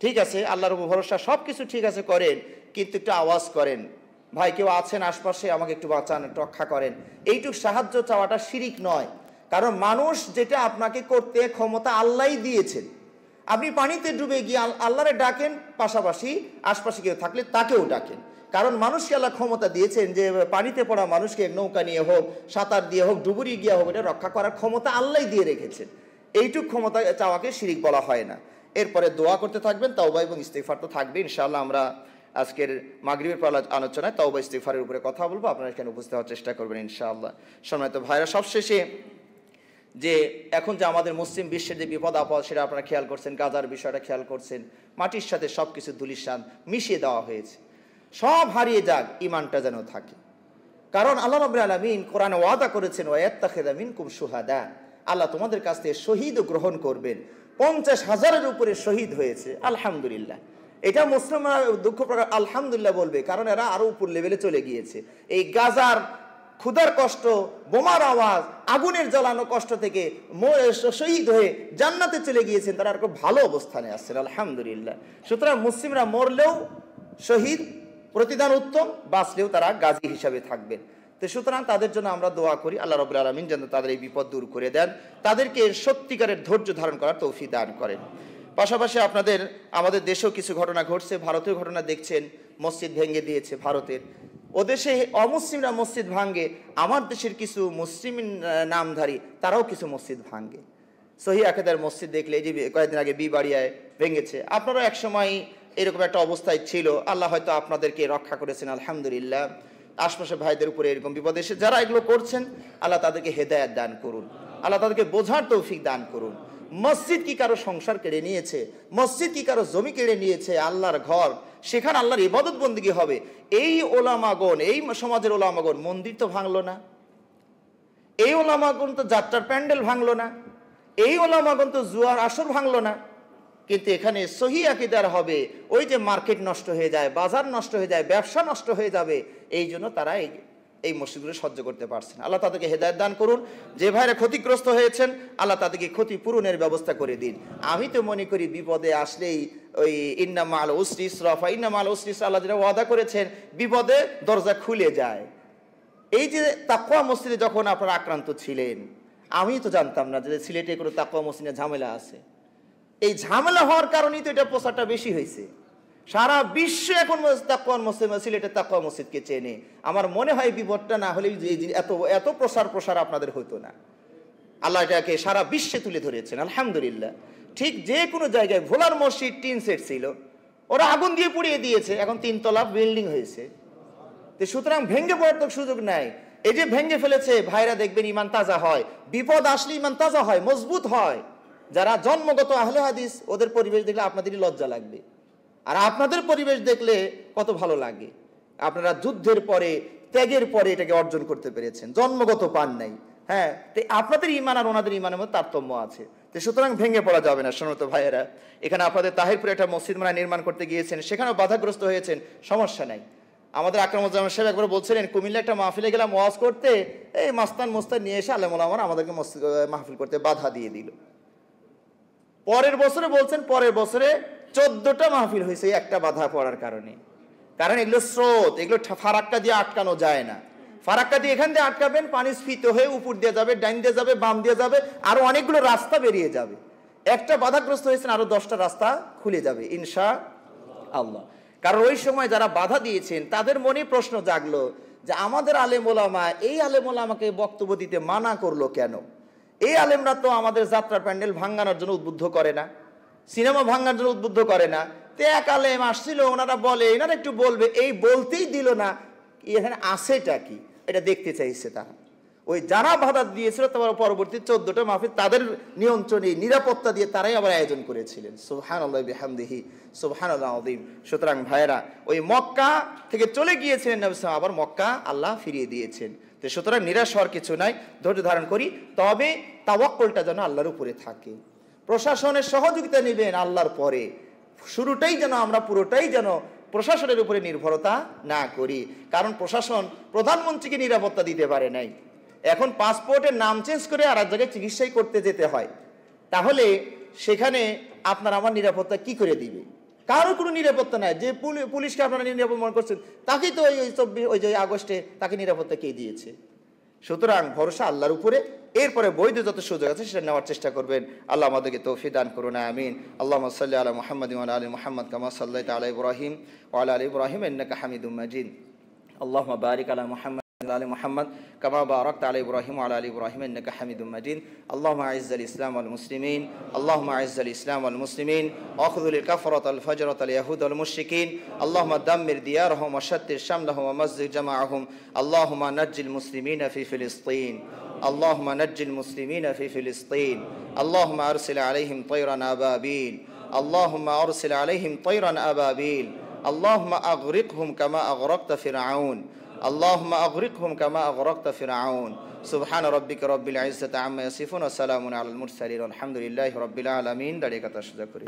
ঠিক আছে, আল্লাহর উপর ভরসা, সব কিছু ঠিক আছে করেন, কিন্তু একটু আওয়াজ করেন, ভাই কেউ আছেন আশপাশে, আমাকে একটু বাঁচান, একটু রক্ষা করেন। এইটুক সাহায্য চাওয়াটা শিরিক নয়, কারণ মানুষ যেটা আপনাকে করতে ক্ষমতা আল্লাহই দিয়েছেন। আপনি পানিতে ডুবে গিয়ে আল্লাহরে ডাকেন, পাশাপাশি আশপাশে কেউ থাকলে তাকেও ডাকেন, কারণ মানুষকে আল্লাহ ক্ষমতা দিয়েছেন যে পানিতে পড়া মানুষকে নৌকা নিয়ে হোক, সাঁতার দিয়ে হোক, ডুবুরি গিয়া হোক, এটা রক্ষা করার ক্ষমতা আল্লাহই দিয়ে রেখেছেন। এইটুক ক্ষমতা চাওয়াকে শিরিক বলা হয় না। এরপরে দোয়া করতে থাকবেন, তাওবা এবং ইস্তিগফার তো থাকবে। ইনশাআল্লাহ আমরা আজকের মাগরিবের পর আলোচনায় তাওবা ইস্তিগফারের উপরে কথা বলবো, আপনারা এখানে উপস্থিত হওয়ার চেষ্টা করবেন ইনশাআল্লাহ। সম্মানিত ভাইরা, সবশেষে যে এখন যে আমাদের মুসলিম বিশ্বের যে বিপদ আপদ সেটা আপনারা খেয়াল করছেন, গাজার বিষয়টা খেয়াল করছেন, মাটির সাথে সব কিছু ধুলিসাৎ মিশিয়ে দেওয়া হয়েছে। সব হারিয়ে যাক, ইমানটা যেন থাকে, কারণ আল্লাহ রাব্বুল আলামিন কোরআনে ওয়াদা করেছেন, ওয়ায়াত্তাখিযা মিনকুম শুহাদা, আল্লাহ তোমাদের কাছ থেকে শহীদও গ্রহণ করবেন। 50,000-এর উপরে শহীদ হয়েছে, আলহামদুলিল্লাহ। এটা মুসলিমরা দুঃখ প্রকাশ আলহামদুলিল্লাহ বলবে, কারণ এরা আরো উপর লেভেলে চলে গিয়েছে। এই গাজার ক্ষুধার কষ্ট, বোমার আওয়াজ, আগুনের জ্বালানো কষ্ট থেকে শহীদ হয়ে জান্নাতে চলে গিয়েছেন, তারা আর খুব ভালো অবস্থানে আসছেন, আলহামদুলিল্লাহ। সুতরাং মুসলিমরা মরলেও শহীদ, প্রতিদান উত্তম, বাঁচলেও তারা গাজী হিসাবে থাকবেন। তো সুতরাং তাদের জন্য আমরা দোয়া করি, আল্লাহ রাব্বুল আলামিন যেন তাদের এই বিপদ দূর করে দেন, তাদেরকে সত্যিকারের ধৈর্য ধারণ করার তৌফিক দান করেন। পাশাপাশি আমাদের দেশেও কিছু ঘটনা ঘটছে, ভারতের ঘটনা দেখছেন, মসজিদ ভেঙে দিয়েছে ভারতের। ওদেশে অমুসলিমরা মসজিদ ভাঙ্গে, আমার দেশের কিছু মুসলিম নামধারী তারাও কিছু মসজিদ ভাঙ্গে। সহি আকিদার মসজিদ দেখলে, এই যে কয়েকদিন আগে বিবাড়িয়ায় ভেঙেছে, আপনারাও একসময় এরকম একটা অবস্থায় ছিল, আল্লাহ হয়তো আপনাদেরকে রক্ষা করেছেন, আলহামদুলিল্লাহ। আশপাশে ভাইদের উপরে এরকম বিপদ এসে যারা এগুলো করছেন, আল্লাহ তাদেরকে হেদায়েত দান করুন, আল্লাহ তাদেরকে বোঝার তৌফিক দান করুন। মসজিদ কি কারো সংসার কেড়ে নিয়েছে? মসজিদ কি কারো জমি কেড়ে নিয়েছে? আল্লাহর ঘর, সেখানে আল্লাহর ইবাদত বন্দেগী হবে। এই ওলামাগণ, এই সমাজের ওলামাগণ মন্দির তো ভাঙলো না, এই ওলামাগণ তো যাত্রার প্যান্ডেল ভাঙলো না, এই ওলামাগণ তো জুয়ার আসর ভাঙলো না, কিন্তু এখানে সহি আকীদার হবে। ওই যে মার্কেট নষ্ট হয়ে যায়, বাজার নষ্ট হয়ে যায়, ব্যবসা নষ্ট হয়ে যাবে, এই জন্য তারা এই মসজিদগুলো সহ্য করতে পারছেন। আল্লাহ তাদেরকে হেদায়েত দান করুন। যে ভাইরা ক্ষতিগ্রস্ত হয়েছেন, আল্লাহ তাদেরকে ক্ষতিপূরণের ব্যবস্থা করে দিন। আমি তো মনে করি বিপদে আসলেই ওই ইন্না মাল উসরি ইসরা, ইন্না মাল উসরি ইসরা, আল্লাহ যেটা ওয়াদা করেছেন, বিপদে দরজা খুলে যায়। এই যে তাকওয়া মসজিদে যখন আপনারা আক্রান্ত ছিলেন, আমি তো জানতাম না যে সিলেটে কোনো তাকওয়া মসজিদে ঝামেলা আছে। এই ঝামেলা হওয়ার কারণেই তো এটা প্রচারটা বেশি হয়েছে। সারা বিশ্ব এখন তাকওয়া মসজিদ, সিলেটের তাকওয়া মসজিদকে চেনে। আমার মনে হয় বিপদটা না হলে এত প্রসার আপনাদের হতো না। আল্লাহ এটাকে সারা বিশ্বে তুলে ধরেছেন, আলহামদুলিল্লাহ। ঠিক যে কোনো জায়গায়, ভোলার মসজিদ টিন সেট ছিল, ওরা আগুন দিয়ে পুড়িয়ে দিয়েছে, এখন 3 তলা বিল্ডিং হয়েছে। তো সুতরাং ভেঙে পড়ার তো সুযোগ নাই। এই যে ভেঙে ফেলেছে, ভাইরা দেখবেন ইমান তাজা হয়, বিপদ আসলে ইমান তাজা হয়, মজবুত হয়। যারা জন্মগত আহলে হাদিস, ওদের পরিবেশ দেখলে আপনাদেরই লজ্জা লাগবে, আর আপনাদের পরিবেশ দেখলে কত ভালো লাগে। আপনারা যুদ্ধের পরে, ত্যাগের পরে এটাকে অর্জন করতে পেরেছেন, জন্মগত পান নাই। হ্যাঁ, তো আপনাদের ইমান আর ওনাদের ইমানের মধ্যে তারতম্য আছে। তো সুতরাং ভেঙে পড়া যাবে না। সম্মানিত ভাইয়েরা, এখানে আপনাদের তাহিরপুরে একটা মসজিদ মানে নির্মাণ করতে গিয়েছেন, সেখানেও বাধাগ্রস্ত হয়েছেন, সমস্যা নাই। আমাদের আকরামুজ্জামান সাহেব একবার বলছিলেন, কুমিল্লা একটা মাহফিলে গেলাম ওয়াজ করতে, এই মাস্তান মোস্তান নিয়ে এসে আলেম ওলামারা আমাদেরকে মাহফিল করতে বাধা দিয়ে দিল। পরের বছরে বলছেন, পরের বছরে 14টা মাহফিল হয়েছে একটা বাধা পড়ার কারণে। কারণ এগুলো স্রোত, এগুলো ফারাক্কা দিয়ে আটকানো যায় না। ফারাক্কা দিয়ে এখান দিয়ে আটকাবেন, পানি স্ফীত হয়ে উপর দিয়ে যাবে, ডাইন দিয়ে যাবে, বাম দিয়ে যাবে, আরো অনেকগুলো রাস্তা বেরিয়ে যাবে। একটা বাধাগ্রস্ত হয়েছেন, আরো 10টা রাস্তা খুলে যাবে ইনশাআল্লাহ। কারণ ওই সময় যারা বাধা দিয়েছেন তাদের মনে প্রশ্ন জাগলো যে আমাদের আলেম ওলামা, এই আলেম ওলামাকে বক্তব্য দিতে মানা করলো কেন? এই আলেমরা তো আমাদের যাত্রা প্যান্ডেল ভাঙ্গানোর জন্য উদ্বুদ্ধ করে না, সিনেমা ভাঙ্গার জন্য উদ্বুদ্ধ করে না। তো এক আলেম আসছিল, ওনারা বলে এনারা একটু বলবে, এই বলতেই দিল না, এখানে আসেটা কি এটা দেখতে চাইছে তারা। ওই যারা বাধা দিয়েছিল তোমার পরবর্তী 14টা মাহফিল তাদের নিয়ন্ত্রণে, নিরাপত্তা দিয়ে তারাই আবার আয়োজন করেছিলেন। সুবহানাল্লাহি বিহামদিহি সুবহানাল্লাহ আযীম। সুতরাং ভাইরা, ওই মক্কা থেকে চলে গিয়েছিলেন নবী সাল্লাল্লাহু আলাইহি ওয়াসাল্লাম, আবার মক্কা আল্লাহ ফিরিয়ে দিয়েছেন। তো সুতরাং নিরাশ হওয়ার কিছু নাই, ধৈর্য ধারণ করি, তবে তাওয়াক্কুলটা যেন আল্লাহর উপরে থাকে। প্রশাসনের সহযোগিতা নেবেন আল্লাহর পরে, শুরুটাই যেন আমরা পুরোটাই যেন প্রশাসনের উপরে নির্ভরতা না করি। কারণ প্রশাসন প্রধানমন্ত্রীকে নিরাপত্তা দিতে পারে নাই, এখন পাসপোর্টের নাম চেঞ্জ করে আর এক জায়গায় চিকিৎসাই করতে যেতে হয়, তাহলে সেখানে আপনার আমার নিরাপত্তা কি করে দিবে? কারো কোনো নিরাপত্তা নাই। যে পুলিশকে আপনারা নিরাপদ মনে করছেন, তাকেই তো ওই যে আগস্টে তাকে নিরাপত্তা কে দিয়েছে? সুতরাং ভরসা আল্লাহর উপরে, এরপরে বৈধ যত সুযোগ আছে সেটা নেওয়ার চেষ্টা করবেন। আল্লাহ আমাদেরকে তৌফিক দান করুন, আমিন। আল্লাহুম্মা সাল্লি আলা মুহাম্মাদ ওয়া আলা আলি মুহাম্মাদ কামা সাল্লাইতা আলা ইব্রাহিম ওয়া আলা আলি ইব্রাহিম ইন্নাকা হামিদুম মাজিদ। আল্লাহুম্মা বারিক আলা মুহাম্মাদ وعلى آل محمد كما باركت على إبراهيم وعلى آل إبراهيم إنك حميد مجيد. اللهم أعز الإسلام والمسلمين، اللهم أعز الإسلام والمسلمين، واخذل الكفرة الفجرة اليهود والمشركين، اللهم دمر ديارهم وشتت شملهم ومزق جماعهم، اللهم نج المسلمين في فلسطين، اللهم نج المسلمين في فلسطين، اللهم أرسل عليهم طيرا أبابيل، اللهم أرسل عليهم طيرا أبابيل، اللهم أغرقهم كما أغرقت فرعون، اللهم أغرقهم كما أغرقت فرعون. سبحان ربك رب العزة عما يصفون وسلام على المرسلين والحمد لله رب العالمين. দাঁড়িয়ে কথা সোজা করে